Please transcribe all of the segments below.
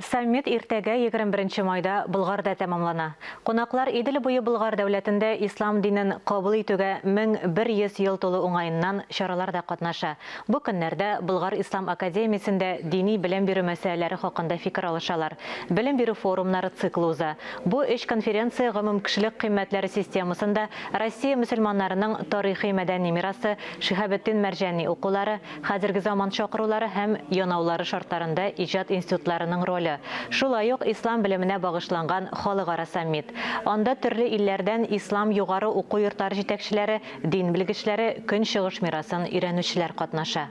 Саммит иртәгә 21 майда Болгарда тәмамлана. Кунаклар Идел буе Болгар дәүләтендә ислам динен кабул итүгә 1100 ел тулу уңаеннан чараларда катнаша. Бу көннәрдә Болгар Ислам академиясендә дини белем бирү мәсьәләләре хакында фикер алышалар. Белем бирү форумнары циклы уза. Бу эш конференция гомум кешелек кыйммәтләре системасында Россия мөселманнарының тарихи мәдәни мирасы, Шиһабетдин Мәрҗани укулары, хәзерге заман чакырулары һәм янаулары шартларында иҗат институтларының роле. Шулай ук ислам белеменә багышланган халыкара саммит. Анда төрле илләрдән ислам югары уку йортлары җитәкчеләре, дин белгечләре, көнчыгыш мирасын өйрәнүчеләр катнаша.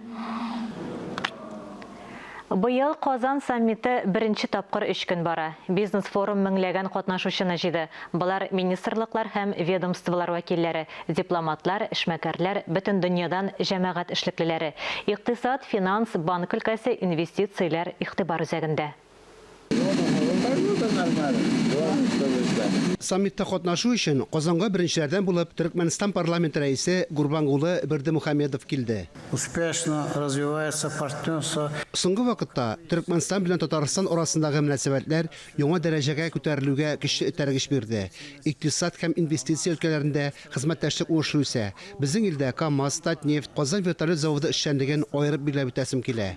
Быел Казан саммиты беренче тапкыр 3 көн бара. Бизнес-форум меңләгән катнашучыны җыйды. Булар министрлыклар һәм ведомстволар вәкилләре, дипломатлар, эшмәкәрләр, бөтен дөньядан җәмәгать эшлеклеләре, икътисад, финанс, банк өлкәсе, инвестицияләр игътибар үзәгендә. Саммитта катнашу өчен Казанга беренчеләрдән булып Төркмәнстан парламенты рәисе Гурбангулы Бердимөхәммедов килде. Успешно развивается партнерство. Соңгы вакытта Төркмәнстан белән Татарстан арасындагы мөнәсәбәтләр яңа дәрәҗәгә күтәрелүгә көчле этәргеч бирде. Икътисад һәм инвестиция өлкәләрендә хезмәттәшлек уңышлы үсә. Безнең илдә КАМАЗ, Татнефть, Казан вертолет заводы эшчәнлеген аерып билгеләп үтәсем килә.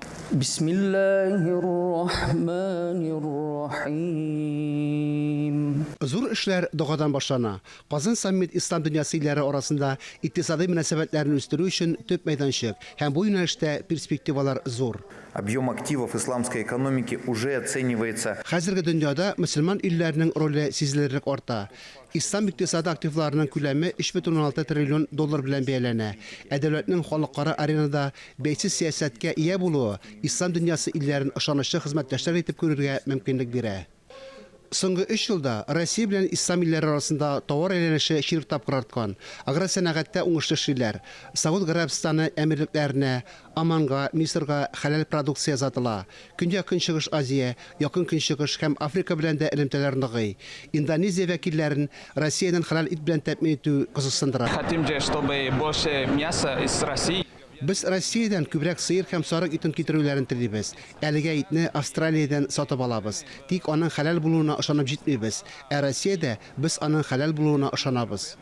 Зур эшләр догадан башлана. Казан саммит ислам дөньясы илләре арасында икътисади мөнәсәбәтләрне үстерү өчен төп мәйданчык һәм бу юнәлештә перспективалар зур. Объем активов исламской экономики уже оценивается. Хәзерге дөньяда мөселман илләрнең роле сизелерлек арта. Ислам икътисады активларының күләме 3,6 триллион доллар белән бәяләнә. Дәүләтнең халыкара аренада бәйсез сәясәткә ия булуы ислам дөньясы илләрен ышанычлы хезмәттәшләр итеп күрергә мөмкинлек бирә. Соңгы 3 елда Россия белән ислам илләре арасында товар әйләнеше 4 тапкыр арткан. Агросәнәгатьтә уңышлы эшләр. Сауд Гарәбстаны әмирлекләренә, Оманга, Мисырга хәләл продукция сатыла. Көньяк-Көнчыгыш Азия, Якын Көнчыгыш һәм Африка белән дә элемтәләр ныгый. Индонезия вәкилләрен Россиянең хәләл ит белән тәэмин итү кызыксындыра. Хотим же, чтобы больше мяса из России. Без Россиядән күбрәк сыер һәм сарык итен китерүләрен телибез. Әлегә итне Австралиядән сатып алабыз. Тик аның хәләл булуына ышанып җитмибез. Россиядә без аның хәләл булуына ышанабыз.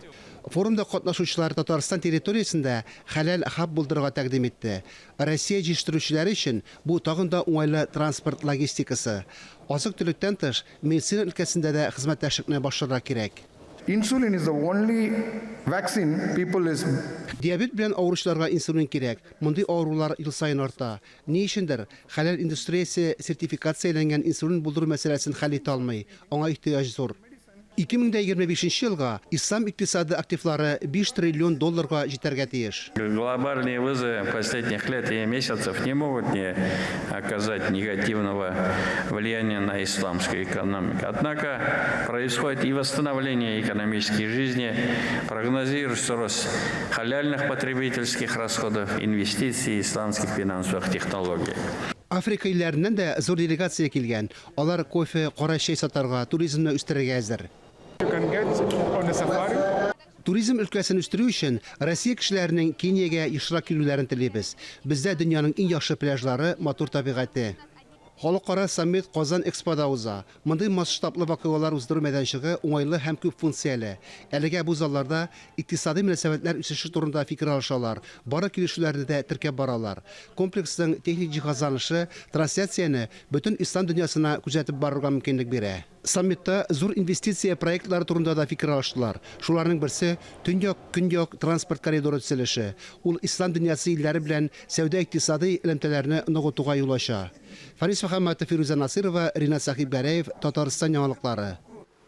Форумда катнашучылар Татарстан территориясендә хәләл хаб булдырырга тәкъдим итте. Россия җитештерүчеләре өчен бу тагын да уңайлы транспорт логистикасы. Азык-төлектән тыш медицина өлкәсендә дә хезмәттәшлекне башларга кирәк. Insulin is the only vaccine people is. Диабет белән авыручыларга инсулин кирәк. Мондый авырулар ел сайын арта. Ни өчендер хәләл индустриясе сертификацияләнгән инсулин булдыру мәсьәләсен хәл итә алмый. Аңа ихтыяҗ зур. 2025 елга ислам икътисады активлары 5 триллион долларга җитәргә тиеш. Глобальные вызовы последних лет и месяцев не могут не оказать негативного влияния на исламскую экономику. Однако происходит и восстановление экономической жизни, прогнозируется рост халяльных потребительских расходов, инвестиций исламских финансовых технологий. Африка илләреннән дә зур делегация килгән. Алар кофе, кара чәй сатарга, туризмны үстерергә әзер. Туризм өлкәсен үстерү өчен Россия кешеләренең Кениягә ешрак килүләрен телибез. Бездә дөньяның иң яхшы пляжлары, матур табигате. Халыкара саммит Казан Экспода уза. Мондый масштаблы вакыйгалар уздыру мәйданчыгы уңайлы һәм күп функцияле. Әлегә бу залларда икътисади мөнәсәбәтләр үсеше турында фикер алышалар. Бары килешүләрне дә теркәп баралар. Комплекстың техник җиһазланышы трансляцияне бөтен ислам дөньясына күзәтеп барырга мөмкинлек бирә. Саммитта зур инвестиция проектлары турында да фикер алыштылар. Шуларның берсе Төньяк-Көньяк транспорт коридоры төзелеше. Ул ислам дөньясы илләре белән сәүдә-икътисади элемтәләрне ныгытуга юл ача. Фарис Мөхәммәтов, Фируза Насирова, Ринат Сахибгәрәев, Татарстан яңалыклары.